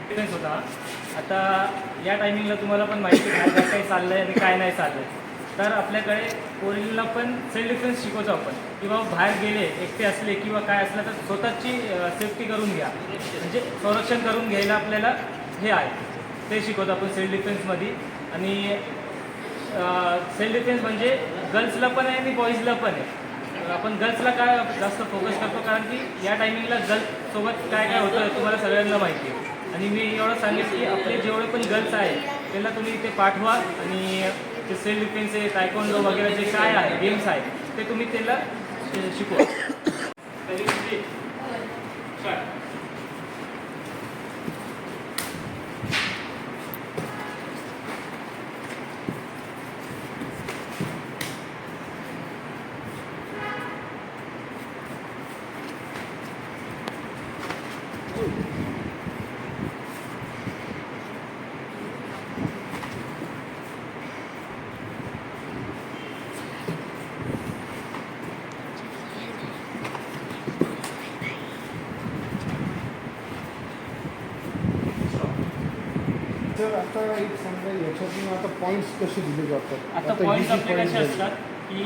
Difference होता. आता या टायमिंगला तुम्हाला पण माहिती आहे काय काय चाललं आहे आणि काय नाही चाललं आहे. तर आपल्याकडे पोरींना पण सेल्फ डिफेन्स शिकवतो आपण, किंवा बाहेर गेले एकटे असले किंवा काय असलं तर स्वतःची सेफ्टी करून घ्या, म्हणजे संरक्षण करून घ्यायला आपल्याला हे आहे ते शिकवतो आपण सेल्फ डिफेन्समध्ये. आणि सेल्फ डिफेन्स म्हणजे गर्ल्सला पण आहे आणि बॉईजला पण आहे. आपण गर्ल्सला काय जास्त फोकस करतो कारण की या टायमिंगला गर्ल्ससोबत काय काय होतं तुम्हाला सगळ्यांना माहिती आहे. आणि मी एवढं सांगेन की आपले जेवढे पण गर्ल्स आहेत त्यांना तुम्ही इथे पाठवा आणि ते सेल्फ डिफेन्स आहे, तायक्वांडो वगैरे जे काय आहे गेम्स आहेत ते तुम्ही त्यांना शिकवा. तरी तर आता एक समजा याच्यातून आता पॉईंट्स कसे दिले जातात? आता पॉईंट्स आपले कसे असतात की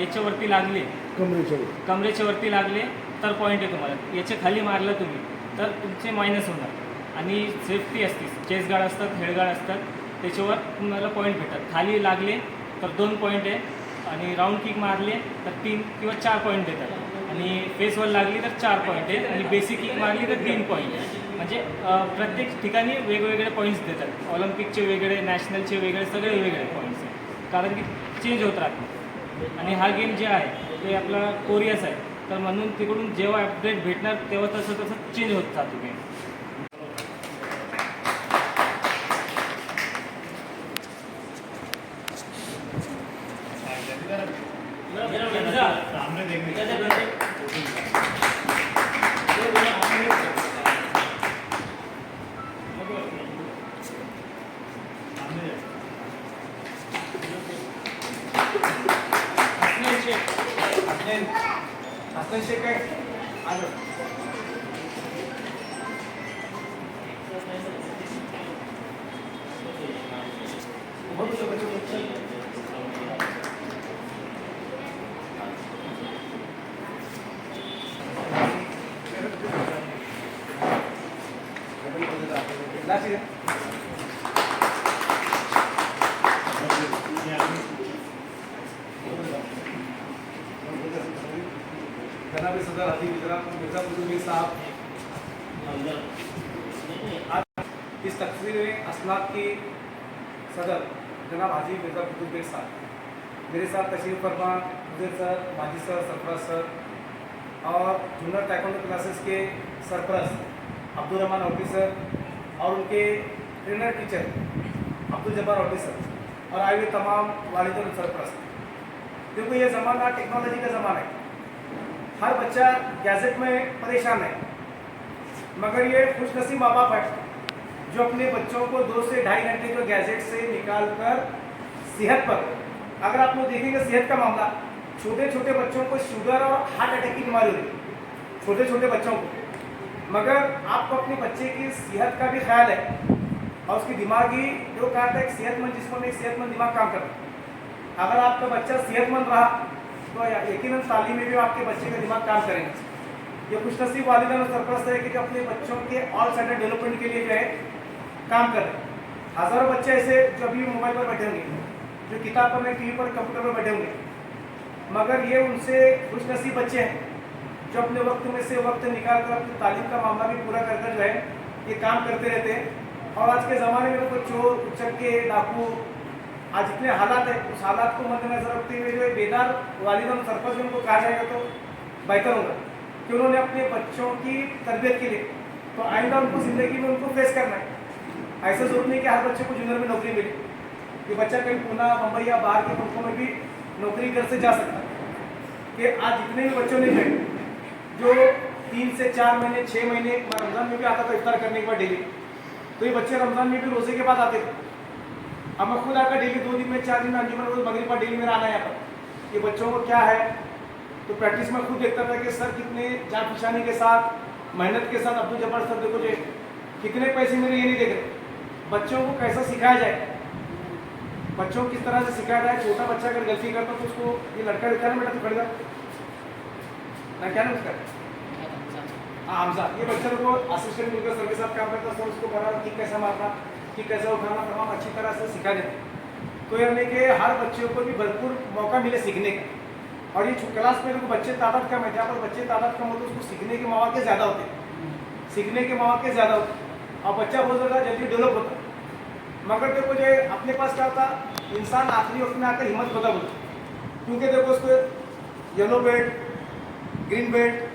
याच्यावरती लागले, कमरेच्या वरती लागले तर पॉईंट आहे तुम्हाला. याच्या खाली मारलं तुम्ही तर तुमचे मायनस होणार. आणि सेफ्टी असते, चेस्ट गार्ड असतात, हेड गार्ड असतात, त्याच्यावर तुम्हाला पॉईंट भेटतात. खाली लागले तर 2 पॉईंट आहे, आणि राऊंड किक मारले तर 3 किंवा 4 पॉईंट देतात. आणि फेसवर लागली तर 4 पॉईंट आहेत, आणि बेसिक किक मारली तर 3 पॉईंट आहे. म्हणजे प्रत्येक ठिकाणी वेगवेगळे पॉईंट्स देतात. ऑलिम्पिकचे वेगळे, नॅशनलचे वेगळे, सगळे वेगळे पॉईंट्स आहेत, कारण की चेंज होत राहते. आणि हा गेम जे आहे ते आपला कोरियस आहे, तर म्हणून तिकडून जेव्हा अपडेट भेटणार तेव्हा तसं तसं चेंज होत जातो गेम. जनाब सदर हदी मिर्ज़ा बुजुर्ग साहब, आज इस तकरीर में असनाद की सदर जनाब हाजी मिर्ज़ा बुजुर्ग साहब, मेरे साथ तशरीफ़ फरमा मुझे सर, माजी सर, सरफराज सर और जूनियर ताइक्वांडो क्लासेस के सरपरस्त अब्दुल रहमान औटी सर और उनके trainer teacher Abdul Jabbar Auti sir और आए हुए तमाम वालिदैन सरपरस्त। देखो ये ज़माना टेक्नोलॉजी का ज़माना है, हर बच्चा गैजेट में परेशान है, मगर ये खुशनसीब माँ बाप है जो अपने बच्चों को 2 से ढाई घंटे को गैजेट से निकाल कर सेहत पर, अगर आप लोग देखेंगे सेहत का मामला, छोटे छोटे बच्चों को शुगर और हार्ट अटैक की बीमारी होती है, छोटे छोटे बच्चों को। मगर आपको अपने बच्चे की सेहत का भी ख्याल है और उसकी दिमागी जो कहा था एक सेहतमंद जिस्म में एक सेहतमंद दिमाग काम करता है। अगर आपका बच्चा सेहतमंद रहा तो यकीनन तालीम में भी आपके बच्चे का दिमाग काम करेंगे। ये खुशनसीब वालिदैन और सरपरस्त है कि जो अपने बच्चों के ऑल साइडेड डेवलपमेंट के लिए जो है काम कर रहे हैं। हज़ारों बच्चे ऐसे जो अभी मोबाइल पर बैठे होंगे, जो किताब पर, टीवी पर, कंप्यूटर पर बैठे होंगे, मगर ये उनसे खुशनसीब बच्चे हैं जो अपने वक्त में से वक्त निकाल कर अपनी तालीम का मामला भी पूरा कर जो है ये काम करते रहते हैं। और आज के ज़माने में तो चोर, उचक्के, डाकू, आज जितने हालात है उस हालात को मद्देनजर रखते हुए जो है बेदार वालिदैन सरपंच उनको कहा जाएगा तो बेहतर होगा कि उन्होंने अपने बच्चों की तरबियत के लिए तो आइंदा उनको ज़िंदगी में उनको फेस करना है। ऐसा जरूर नहीं कि हर बच्चे को जूनियर में नौकरी मिले, कि बच्चा कहीं पुणे, मुंबई या बाहर के मुल्कों में भी नौकरी कर से जा सकता है। कि आज जितने भी बच्चों ने जो 3 से 4 महीने, 6 महीने, रमज़ान में भी आता था इफ्तार करने के बाद डेली, तो ये बच्चे रमज़ान में भी रोज़े के बाद आते थे। अब मैं खुद आकर डेली 2 दिन में, 4 दिन में, अंजुमन रोज मगरिब पर डेली मेरा आना है यहाँ पर, ये बच्चों को क्या है तो प्रैक्टिस में खुद देखता था कि सर कितने जान पहचानी के साथ, मेहनत के साथ अब्दुल जब्बार सर देखो जो कितने पैसे मेरे ये नहीं देख रहे। बच्चों को कैसा सिखाया जाए, बच्चों को किस तरह से सिखाया जाए। छोटा बच्चा अगर गलती करता तो उसको, ये लड़का क्या ना बेटा तू खड़े जा ना, क्या ना उसका हाँ हमजा, ये बच्चे को असिस्टेंट मिलकर सर के साथ काम करता सर उसको बड़ा किक कैसा मारना, किक कैसा उठाना, तमाम अच्छी तरह से सिखा देते। तो यानी कि हर बच्चों को भी भरपूर मौका मिले सीखने का। और ये क्लास में देखो बच्चे तादाद कम है, जहाँ पर बच्चे तादाद कम होते हैं उसको सीखने के मौके ज़्यादा होते हैं, सीखने के मौके ज़्यादा होते हैं और बच्चा बहुत ज़्यादा जल्दी डेवलप होता है। मगर देखो जो अपने पास क्या होता, इंसान आखिरी वक्त में आकर हिम्मत खोता बोलता, क्योंकि देखो उसको येलो बेल्ट, ग्रीन बेल्ट,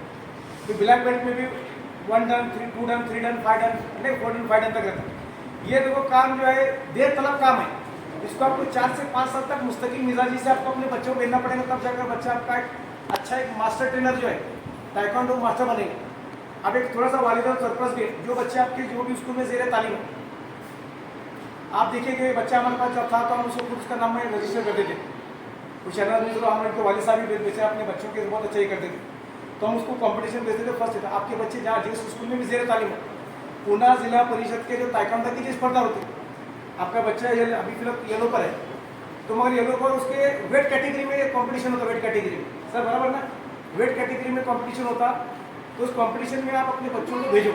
तो ब्लैक बेल्ट में भी 1 डन, 2 डन, 3 डन, 5 डन, नहीं 4 डन, 5 डन तक रहता है। ये देखो काम जो है देर तलब काम है, इसको आपको 4 से 5 साल तक मुस्तकिल मिजाजी से आपको अपने बच्चों को भेजना पड़ेगा, तब जाकर बच्चा आपका एक अच्छा एक मास्टर ट्रेनर जो है ताइक्वांडो मास्टर बनेगा। अब एक थोड़ा सा वालिदैन सरप्लस भी है, जो बच्चे आपके जो भी स्कूल में ज़ेरे तालीम है, आप देखिए कि बच्चा हमारे पास जब था तो हम उसको खुद उसका नाम में रजिस्टर करते थे। कुछ शहर में हम उनके वाले साहब भी बेचे अपने बच्चों के बहुत अच्छा ही करते थे, तो हम उसको कंपटीशन भेजते थे फर्स्ट। आपके बच्चे जहाँ जिस स्कूल में भी ज़ेरे तालीम है, पूना जिला परिषद के जो ताइक्वांडो की जो स्पर्धा होती है, आपका बच्चा अभी फिलहाल येलो पर है, तो मगर येलो पर उसके वेट कैटेगरी में कंपटीशन होता, वेट कैटेगरी में सर बराबर ना, वेट कैटेगरी में कंपटीशन होता, तो उस कंपटीशन में आप अपने बच्चों को भेजो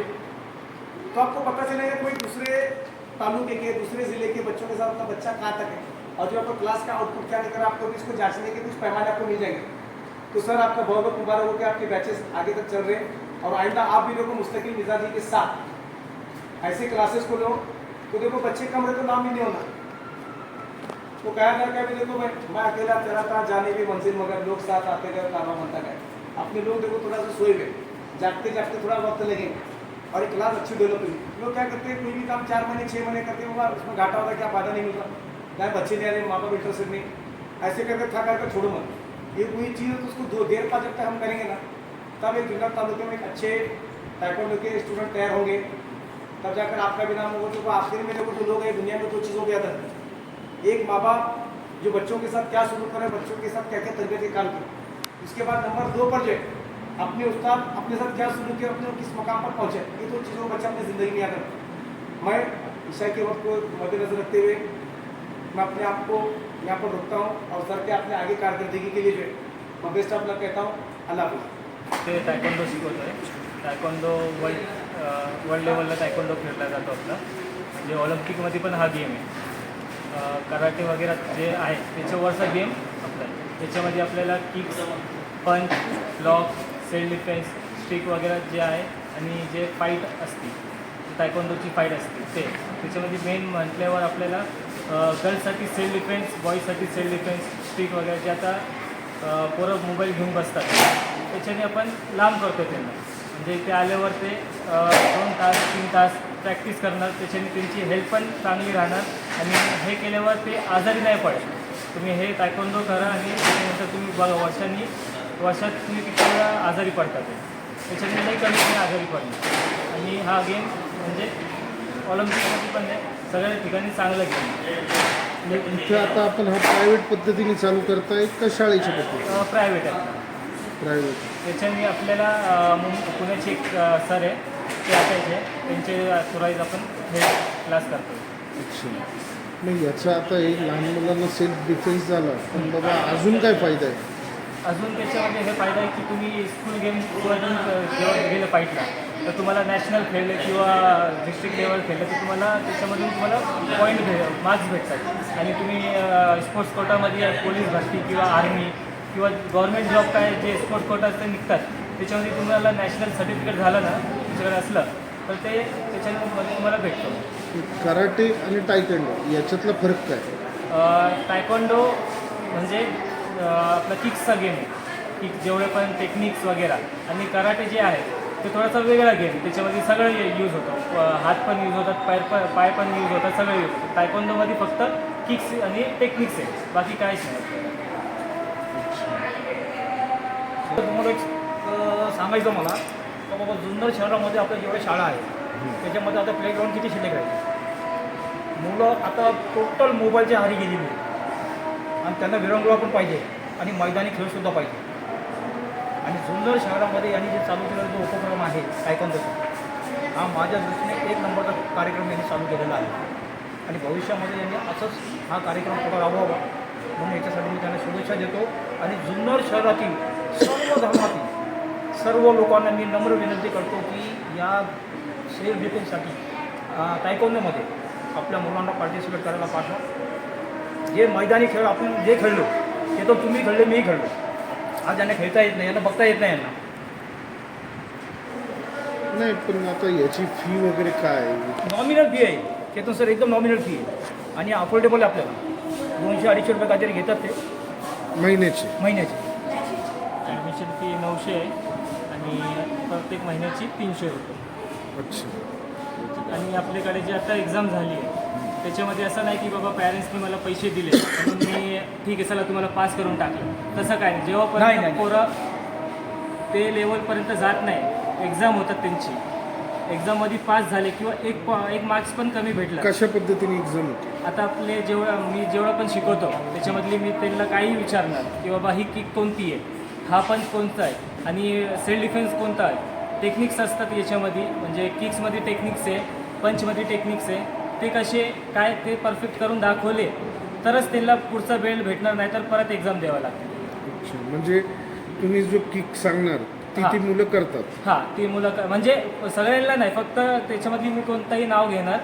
तो आपको पता चलेगा कि भाई दूसरे तालुके के, दूसरे ज़िले के बच्चों के साथ अपना बच्चा कहाँ तक है और जो आपको क्लास का आउटपुट क्या निकल, आपको भी इसको जांचने के कुछ पैमाने आपको मिल जाएंगे। तो सर आपका बहुत बहुत मुबारक हो कि आपके बैचेस आगे तक चल रहे हैं और आइंदा आप भी देखो मुस्तकिल मिजाजी के साथ ऐसे क्लासेस को लो, तो देखो बच्चे कम रहे तो नाम भी नहीं होना। तो कहा था कि अभी देखो मैं अकेला चला था जाने की मंजिल, मगर लोग साथ आते गए कामा बनता गए। अपने लोग देखो थोड़ा सा सोए गए, जागते जागते थोड़ा वक्त लगेगा और एक क्लास अच्छी डेवलप हुई। लोग क्या करते हैं, कोई भी काम 4 महीने 6 महीने करते हैं, उसमें घाटा होता है, क्या फायदा नहीं मिलता, चाहे बच्चे नहीं आ रहे, माँ बाप इंटरेस्टेड नहीं, ऐसे करके थक कर छोड़ो मत। ये कोई चीज़ है तो उसको 2 देर 5 जब तक हम करेंगे ना, तब एक जिला तालुके में एक अच्छे ताइक्वांडो के स्टूडेंट तैयार होंगे, तब जाकर आपका भी नाम होगा। तो आखिर में देखो जो लोग हैं दुनिया में 2 चीज़ों की आदत है, एक माँ बाप जो बच्चों के साथ क्या शुरू करें, बच्चों के साथ क्या क्या तरबियत के काम करें, उसके बाद नंबर 2 पर जो है अपने उस्ताद अपने साथ क्या शुरू किया, अपने किस मकाम पर पहुँचे, ये 2 चीज़ों को बच्चा अपनी ज़िंदगी में याद रखता। मैं ईशा के वक्त को मद्देनजर रखते हुए मैं अपने आप को यहाँ पर रोकता हूँ और सर के अपने आगे कारकर्दगी के लिए जो है मैं बेस्ट ऑफ लक कहता हूँ। अल्लाह हाफिज़। ते तायक्वांडो शिकवतो आहे, तायक्वांडो वर्ल्ड लेवलला तायक्वांडो खेळला जातो आपला, म्हणजे ऑलिम्पिकमध्ये पण हा गेम आहे। कराटे वगैरे जे आहे त्याच्यावरचा गेम आपला आहे, त्याच्यामध्ये आपल्याला किक्स, पंच, ब्लॉक, सेल्फ डिफेन्स, स्ट्रिक वगैरे जे आहे आणि जे फाईट असते तायक्वांडोची फाईट असते ते त्याच्यामध्ये मेन म्हटल्यावर आपल्याला गर्ल्ससाठी सेल्फ डिफेन्स, बॉईजसाठी सेल्फ डिफेन्स, स्ट्रिक वगैरे जे आता पोरं मोबाईल घेऊन बसतात त्याच्याने आपण लांब करतो त्यांना, म्हणजे ते आल्यावर ते 2 तास 3 तास प्रॅक्टिस करणार, त्याच्याने त्यांची हेल्थ पण चांगली राहणार आणि हे केल्यावर ते आजारी नाही पडत। तुम्ही हे तायक्वांडो करा आणि त्याच्यानंतर तुम्ही बघा वर्षात तुम्ही किती वेळा आजारी पडतात, त्याच्याने नाही कमी नाही आजारी पडणार। आणि हा गेम म्हणजे ऑलिम्पिकमध्ये पण नाही, सगळ्या ठिकाणी चांगला गेम इथे आता आपण हा प्रायव्हेट पद्धतीने चालू करताय का शाळेच्या पद्धतीने? प्रायव्हेट आहे, प्रायव्हेट. त्याच्याने आपल्याला पुण्याचे एक सर आहे ते असायचे, त्यांचे थोराईज आपण हे क्लास करतो। अच्छा, नाही याचा आता हे लहान मुलांना सेल्फ डिफेन्स झाला, पण बाबा अजून काय फायदा आहे? अजून त्याच्यामध्ये हे फायदा आहे की तुम्ही स्कूल गेम जेव्हा गेलं फाईटला तर तुम्हाला नॅशनल खेळले किंवा डिस्ट्रिक्ट लेवल खेळलं तर तुम्हाला त्याच्यामधून तुम्हाला मार्क्स भेटतात आणि तुम्ही स्पोर्ट्स कोटामध्ये पोलीस भरती किंवा आर्मी किंवा गव्हर्नमेंट जॉब काय जे स्पोर्ट्स कोटाचे निघतात त्याच्यामध्ये तुम्हाला नॅशनल सर्टिफिकेट झालं ना तुमच्याकडे असलं तर ते त्याच्यामध्ये तुम्हाला भेटतो। कराटे आणि टायकोंडो याच्यातला फरक काय? टायकोंडो म्हणजे आपला किक्सचा गेम आहे, किक जेवढे पण टेक्निक्स वगैरे, आणि कराटे जे आहे ते थोडासा वेगळा गेम, त्याच्यामध्ये सगळं यूज होतं, हात पण यूज होतात, पाय पण यूज होतात, सगळं यूज होतं। टायकोंडोमध्ये फक्त किक्स आणि टेक्निक्स आहे, बाकी काहीच नाही। तुम्हाला एक सांगायचं मला का बाबा जुन्नर शहरामध्ये आपल्या जेवढ्या शाळा आहेत त्याच्यामध्ये आता प्लेग्राऊंड किती शिल्लक राहील, मुलं आता टोटल मोबाईलच्या आहारी गेलेली आहे आणि त्यांना विरंगुळा पण पाहिजे आणि मैदानी खेळसुद्धा पाहिजे। आणि जुन्नर शहरामध्ये यांनी जे चालू केलेला जो उपक्रम आहे टायकोंडोचा, हा माझ्या दृष्टीने एक नंबरचा कार्यक्रम यांनी चालू केलेला आहे आणि भविष्यामध्ये यांनी असंच हा कार्यक्रम पुढे राबवावा म्हणून याच्यासाठी मी त्यांना शुभेच्छा देतो. आणि जुन्नर शहरातील सर्व धर्मातील सर्व लोकांना मी नम्र विनंती करतो की या सेल्फ डिफेन्ससाठी तायकोंडोमध्ये आपल्या मुलांना पार्टिसिपेट करायला पाठवा. जे मैदानी खेळ आपण जे खेळलो ते तर तुम्ही खेळले मीही खेळलो. आज यांना खेळता येत नाही, यांना बघता येत नाही यांना. नाही पण आता याची फी वगैरे काय आहे? नॉमिनल फी आहे चेतन सर, एकदम नॉमिनल फी आहे आणि अफोर्डेबल आहे आपल्याला. 200-250 रुपये काहीतरी घेतात ते महिन्याची? महिन्याची. ॲडमिशन फी 900 आहे आणि प्रत्येक महिन्याची 300 रुपये. अच्छा. आणि आपल्याकडे जी आता एक्झाम झाली आहे त्याच्यामध्ये असं नाही की बाबा पॅरेंट्सनी मला पैसे दिले म्हणून मी ठीक आहे चला तुम्हाला पास करून टाकलं, तसं काय नाही. जेव्हापर्यंत नाही. पोरं ते लेवलपर्यंत जात नाही, एक्झाम होतात त्यांची, एक्झाममध्ये पास झाले किंवा एक मार्क्स पण कमी भेटला. कशा पद्धतीने एक्झाम होते? आता आपले मी जेवढं पण शिकवतो त्याच्यामधली मी त्यांना काही विचारणार की बाबा ही किक कोणती आहे, हा पंच कोणता आहे आणि सेल्फ डिफेन्स कोणता आहे. टेक्निक्स असतात याच्यामध्ये, म्हणजे किक्समध्ये टेक्निक्स आहे, पंचमध्ये टेक्निक्स आहे. ते कसे काय ते परफेक्ट करून दाखवले तरच त्यांना पुढचा बेल्ट भेटणार, नाही तर परत एक्झाम द्यावं लागते. अच्छा, म्हणजे तुम्ही जो किक सांगणार ती हां. ती मुलं करतात? हां, ती मुलं म्हणजे सगळ्यांना नाही, फक्त त्याच्यामध्ये मी कोणताही नाव घेणार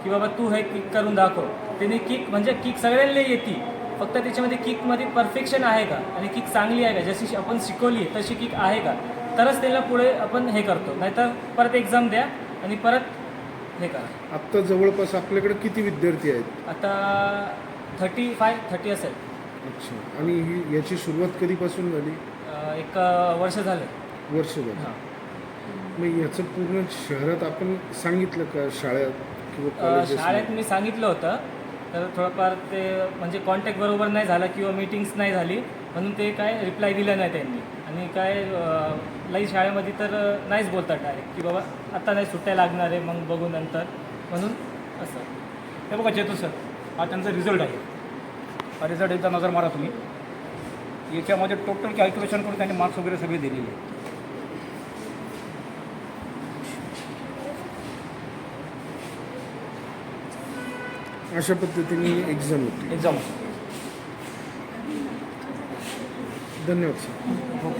की बाबा तू हे किक करून दाखव. त्याने किक म्हणजे किक सगळ्यांना येते, फक्त त्याच्यामध्ये किकमध्ये परफेक्शन आहे का आणि किक चांगली आहे का, जशी आपण शिकवली तशी किक आहे का, तरच त्याला पुढे आपण हे करतो. नाहीतर परत एक्झाम द्या आणि परत हे करा. आत्ता जवळपास आपल्याकडे किती विद्यार्थी आहेत? आता 30 असेल. अच्छा. आणि याची सुरुवात कधीपासून झाली? एक वर्ष झालं. वर्ष झालं. हां. मग याचं पूर्ण शहरात आपण सांगितलं का, शाळेत किंवा कॉलेजेस? शाळेत मी सांगितलं होतं, तर थोडंफार ते म्हणजे कॉन्टॅक्ट बरोबर नाही झाला किंवा मीटिंग्स नाही झाली म्हणून ते काय रिप्लाय दिला नाही त्यांनी. आणि काय लई शाळेमध्ये तर नाहीच बोलतात डायरेक्ट की बाबा आता नाही सुट्ट्या लागणार आहे, मग बघू नंतर, म्हणून असं. हे बघा चेतन सर, हा त्यांचा रिझल्ट आहे. हा रिझल्ट एकदा नजर मारा तुम्ही. याच्यामध्ये टोटल कॅल्क्युलेशन करून त्यांनी मार्क्स वगैरे सगळे दिलेले आहेत. अशा पद्धतीने एक्झाम होती. एक्झाम. धन्यवाद सर. हो.